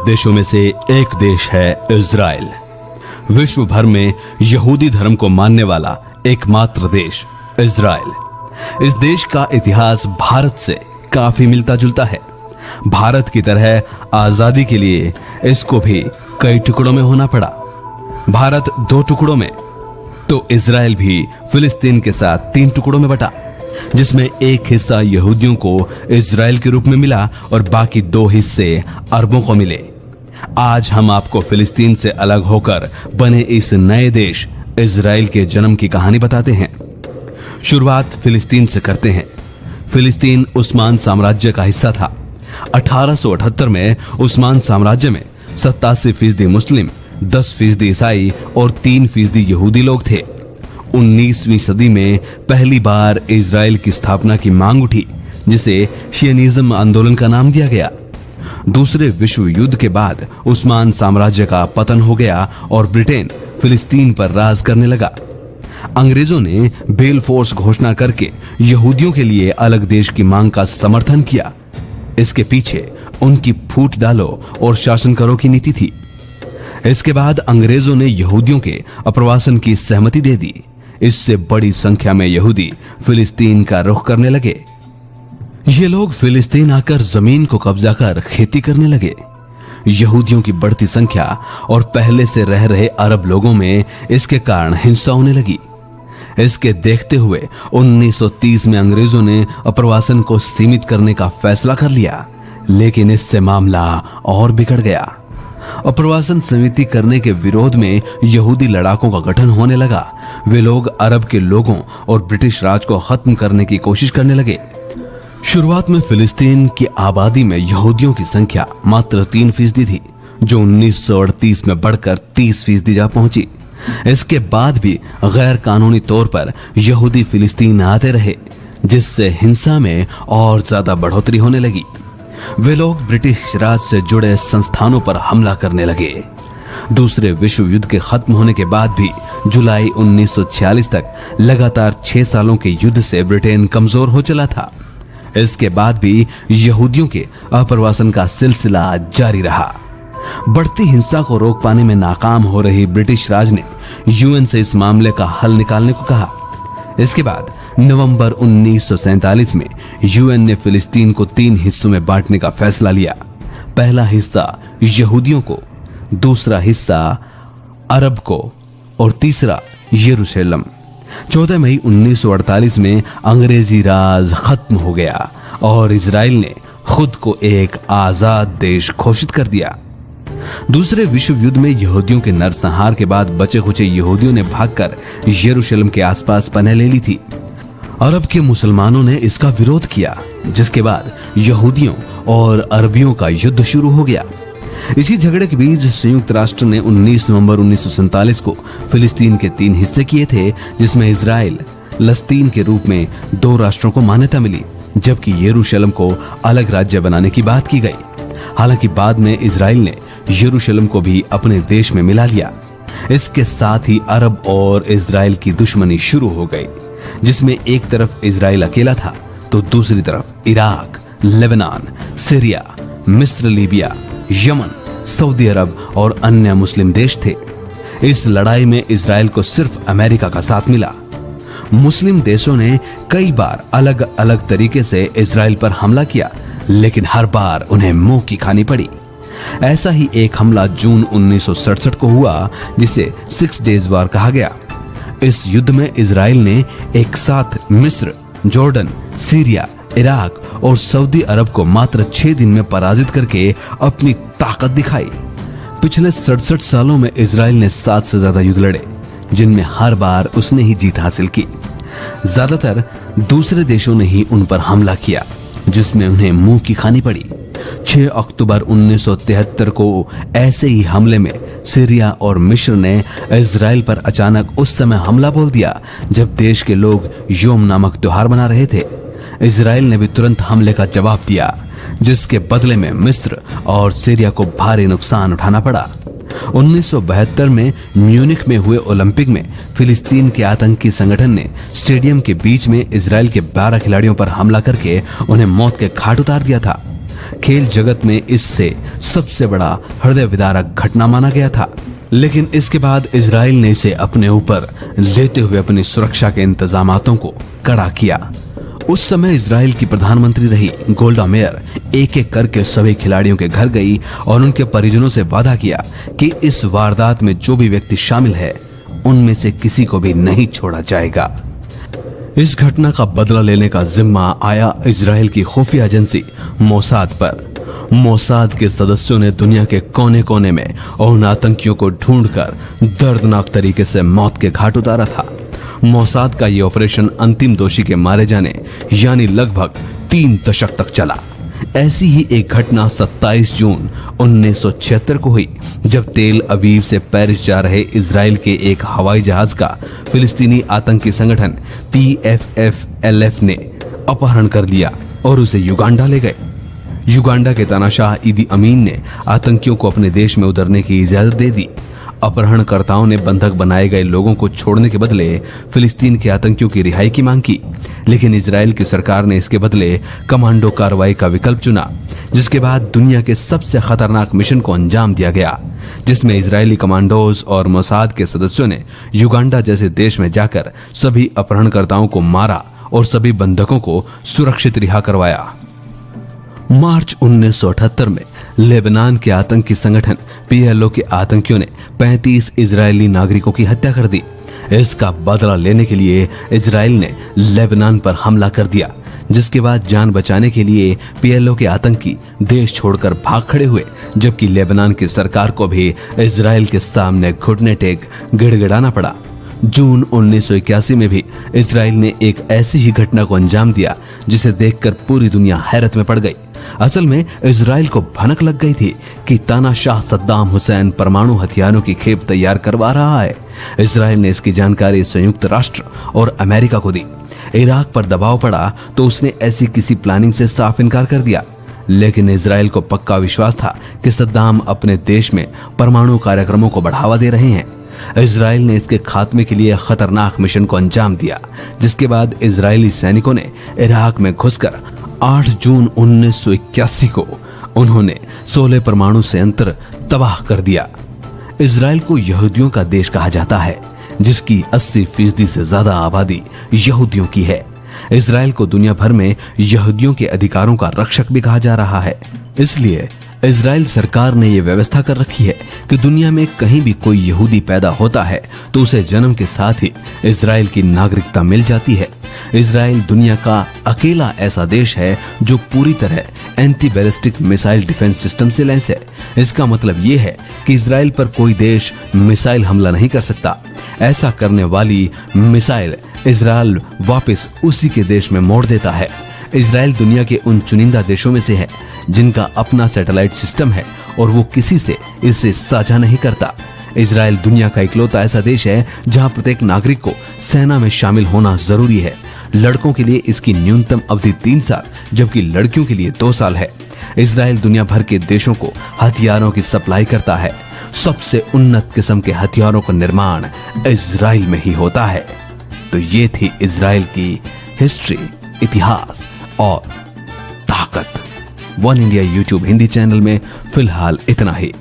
देशों में से एक देश है इजराइल। विश्व भर में यहूदी धर्म को मानने वाला एकमात्र देश इजराइल। इस देश का इतिहास भारत से काफी मिलता जुलता है। भारत की तरह आजादी के लिए इसको भी कई टुकड़ों में होना पड़ा। भारत 2 टुकड़ों में, तो इजराइल भी फिलिस्तीन के साथ 3 टुकड़ों में बटा, जिसमें एक हिस्सा यहूदियों को इजराइल के रूप में मिला और बाकी 2 हिस्से अरबों को मिले। आज हम आपको फिलिस्तीन से अलग होकर बने इस नए देश इजराइल के जन्म की कहानी बताते हैं। शुरुआत फिलिस्तीन से करते हैं। फिलिस्तीन उस्मान साम्राज्य का हिस्सा था। 1878 में उस्मान साम्राज्य में 87% मुस्लिम, 10% ईसाई और 3% यहूदी लोग थे। 19वीं सदी में पहली बार इजराइल की स्थापना की मांग उठी, जिसे शियनिज्म आंदोलन का नाम दिया गया। दूसरे विश्व युद्ध के बाद उस्मान साम्राज्य का पतन हो गया और ब्रिटेन फिलिस्तीन पर राज करने लगा। अंग्रेजों ने बेलफोर्स घोषणा करके यहूदियों के लिए अलग देश की मांग का समर्थन किया। इसके पीछे उनकी फूट डालो और शासन करो की नीति थी। इसके बाद अंग्रेजों ने यहूदियों के अप्रवासन की सहमति दे दी। इससे बड़ी संख्या में यहूदी फिलिस्तीन का रुख करने लगे। ये लोग फिलिस्तीन आकर जमीन को कब्जा कर खेती करने लगे। यहूदियों की बढ़ती संख्या और पहले से रह रहे अरब लोगों में इसके कारण हिंसा होने लगी। इसके देखते हुए 1930 में अंग्रेजों ने अप्रवासन को सीमित करने का फैसला कर लिया, लेकिन इससे मामला और बिगड़ गया। अप्रवासन समिति करने के विरोध में यहूदी लड़ाकों का गठन होने लगा। वे लोग अरब के लोगों और ब्रिटिश राज को खत्म करने की कोशिश करने लगे। शुरुआत में फिलिस्तीन की आबादी में यहूदियों की संख्या मात्र 3% थी, जो 1938 में बढ़कर 30% जा पहुंची। इसके बाद भी गैर कानूनी तौर पर यहूदी फिलिस्तीन आते रहे, जिससे हिंसा में और ज्यादा बढ़ोतरी होने लगी। वे लोग ब्रिटिश राज से जुड़े संस्थानों पर हमला करने लगे। दूसरे विश्व युद्ध के खत्म होने के बाद भी जुलाई 1946 तक लगातार 6 सालों के युद्ध से ब्रिटेन कमजोर हो चला था। इसके बाद भी यहूदियों के अप्रवासन का सिलसिला जारी रहा। बढ़ती हिंसा को रोक पाने में नाकाम हो रही ब्रिटिश राज ने यूएन से इस मामले का हल निकालने को कहा। इसके बाद नवंबर 1947 में यूएन ने फिलिस्तीन को 3 हिस्सों में बांटने का फैसला लिया। पहला हिस्सा यहूदियों को, दूसरा हिस्सा अरब को और तीसरा यरूशलेम। 14 मई 1948 में अंग्रेजी राज खत्म हो गया और इजराइल ने खुद को एक आजाद देश घोषित कर दिया। दूसरे विश्व युद्ध में यहूदियों के नरसंहार के बाद बचे खुचे यहूदियों ने भागकर यरूशलेम के आसपास पनाह ले ली थी। अरब के मुसलमानों ने इसका विरोध किया, जिसके बाद यहूदियों और अरबियों का युद्ध शुरू हो गया। इसी झगड़े के बीच संयुक्त राष्ट्र ने 19 नवंबर 1947 को फिलिस्तीन के 3 हिस्से किए थे, जिसमें इजराइल, लस्तीन के रूप में 2 राष्ट्रों को मान्यता मिली, जबकि यरूशलेम को अलग राज्य बनाने की बात की गई। हालांकि बाद में इजराइल ने यरूशलेम को भी अपने देश में मिला लिया। इसके साथ ही अरब और इजराइल की दुश्मनी शुरू हो गई, जिसमें एक तरफ इजराइल अकेला था तो दूसरी तरफ इराक, लेबनान, सीरिया, मिस्र, लीबिया, यमन, सऊदी अरब और अन्य मुस्लिम देश थे। इस लड़ाई में इजराइल को सिर्फ अमेरिका का साथ मिला। मुस्लिम देशों ने कई बार अलग अलग तरीके से इजराइल पर हमला किया, लेकिन हर बार उन्हें मुंह की खानी पड़ी। ऐसा ही एक हमला जून 1967 को हुआ, जिसे 6 डेज वार कहा गया। इस युद्ध में इजराइल ने एक साथ मिस्र, जॉर्डन, सीरिया, इराक और सऊदी अरब को मात्र 6 दिन में पराजित करके अपनी ताकत दिखाई। पिछले 67 सालों में इजराइल ने 7 से ज्यादा युद्ध लड़े, जिनमें हर बार उसने ही जीत हासिल की। ज्यादातर दूसरे देशों ने ही उन पर हमला किया, जिसमें उन्हें मुंह की खानी पड़ी। 6 अक्टूबर 1973 को ऐसे ही हमले में सीरिया और मिस्र ने इजराइल पर अचानक उस समय हमला बोल दिया जब देश के लोग योम नामक त्योहार मना रहे थे। इजराइल ने भी तुरंत हमले का जवाब दिया, जिसके बदले में मिस्र और सीरिया को भारी नुकसान उठाना पड़ा। 1972 में म्यूनिख में हुए ओलंपिक में फिलिस्तीन के आतंकी संगठन ने स्टेडियम के बीच में इजराइल के 12 खिलाड़ियों पर हमला करके उन्हें मौत के घाट उतार दिया था। खेल जगत में इससे सबसे बड़ा हृदय विदारक घटना माना गया था। लेकिन इसके बाद इजराइल ने इसे अपने ऊपर लेते हुए अपनी सुरक्षा के इंतजामातों को कड़ा किया। उस समय इजराइल की प्रधानमंत्री रही गोल्डा मेयर एक एक करके सभी खिलाड़ियों के घर गई और उनके परिजनों से वादा किया कि इस वारदात में जो भी व्यक्ति शामिल है उनमें से किसी को भी नहीं छोड़ा जाएगा। इस घटना का बदला लेने का जिम्मा आया इजराइल की खुफिया एजेंसी मोसाद पर। मोसाद के सदस्यों ने दुनिया के कोने कोने में उन आतंकियों को ढूंढकर दर्दनाक तरीके से मौत के घाट उतारा था। मोसाद का यह ऑपरेशन अंतिम दोषी के मारे जाने यानी लगभग 3 दशक तक चला। ऐसी ही एक घटना 27 जून 1976 को हुई जब तेल अवीव से पेरिस जा रहे इजराइल के एक हवाई जहाज का फिलिस्तीनी आतंकी संगठन PFF-LF ने अपहरण कर लिया और उसे युगांडा ले गए। युगांडा के तानाशाह ईदी अमीन ने आतंकियों को अपने देश में उतरने की इजाजत दे दी। अपहरणकर्ताओं ने बंधक बनाए गए लोगों को छोड़ने के बदले फिलिस्तीन के आतंकियों की रिहाई की मांग की, लेकिन इजराइल की सरकार ने इसके बदले कमांडो कार्रवाई का विकल्प चुना, जिसके बाद दुनिया के सबसे खतरनाक मिशन को अंजाम दिया गया, जिसमें इजरायली कमांडोज और मोसाद के सदस्यों ने युगांडा जैसे देश में जाकर सभी अपहरणकर्ताओं को मारा और सभी बंधकों को सुरक्षित रिहा करवाया। मार्च 1978 में लेबनान के आतंकी संगठन PLO के आतंकियों ने 35 इजरायली नागरिकों की हत्या कर दी। इसका बदला लेने के लिए इजराइल ने लेबनान पर हमला कर दिया, जिसके बाद जान बचाने के लिए PLO के आतंकी देश छोड़कर भाग खड़े हुए, जबकि लेबनान की सरकार को भी इजराइल के सामने घुटने टेक गिड़गिड़ाना पड़ा। जून 1981 में भी इजराइल ने एक ऐसी ही घटना को अंजाम दिया जिसे देखकर पूरी दुनिया हैरत में पड़ गई। असल में इजराइल को भनक लग गई थी कि तानाशाह सद्दाम हुसैन परमाणु हथियारों की खेप तैयार करवा रहा है। इजराइल ने इसकी जानकारी संयुक्त राष्ट्र और अमेरिका को दी। इराक पर दबाव पड़ा तो उसने ऐसी किसी प्लानिंग से साफ इनकार कर दिया, लेकिन इजराइल को पक्का विश्वास था कि सद्दाम अपने देश में परमाणु कार्यक्रमों को बढ़ावा दे रहे हैं। इजराइल ने इसके खात्मे के लिए खतरनाक मिशन को अंजाम दिया, जिसके बाद इजरायली सैनिकों ने इराक में घुसकर 8 जून 1981 को उन्होंने 16 परमाणु संयंत्र तबाह कर दिया। इजराइल को यहूदियों का देश कहा जाता है, जिसकी 80% से ज्यादा आबादी यहूदियों की है। इजराइल को दुनिया भर में यहूदियों के अधिकारों का रक्षक भी कहा जा रहा है। इसलिए इजराइल सरकार ने यह व्यवस्था कर रखी है कि दुनिया में कहीं भी कोई यहूदी पैदा होता है तो उसे जन्म के साथ ही इजराइल की नागरिकता मिल जाती है। इजराइल दुनिया का अकेला ऐसा देश है जो पूरी तरह anti ballistic missile defence system से लैस है। इसका मतलब यह है कि इजराइल पर कोई देश मिसाइल हमला नहीं कर सकता। ऐसा करने वाली मिसाइल इजराइल वापस उसी के देश में मोड़ देता है। इजराइल दुनिया के उन चुनिंदा देशों में से है जिनका अपना सैटेलाइट सिस्टम है और वो किसी से इसे साझा नहीं करता। इजराइल दुनिया का इकलौता ऐसा देश है जहां प्रत्येक नागरिक को सेना में शामिल होना जरूरी है। लड़कों के लिए इसकी न्यूनतम अवधि 3 साल जबकि लड़कियों के लिए 2 साल है। इजराइल दुनिया भर के देशों को हथियारों की सप्लाई करता है। सबसे उन्नत किस्म के हथियारों का निर्माण इजराइल में ही होता है। तो ये थी इजराइल की हिस्ट्री, इतिहास और ताकत। One India YouTube Hindi channel में फिलहाल इतना ही।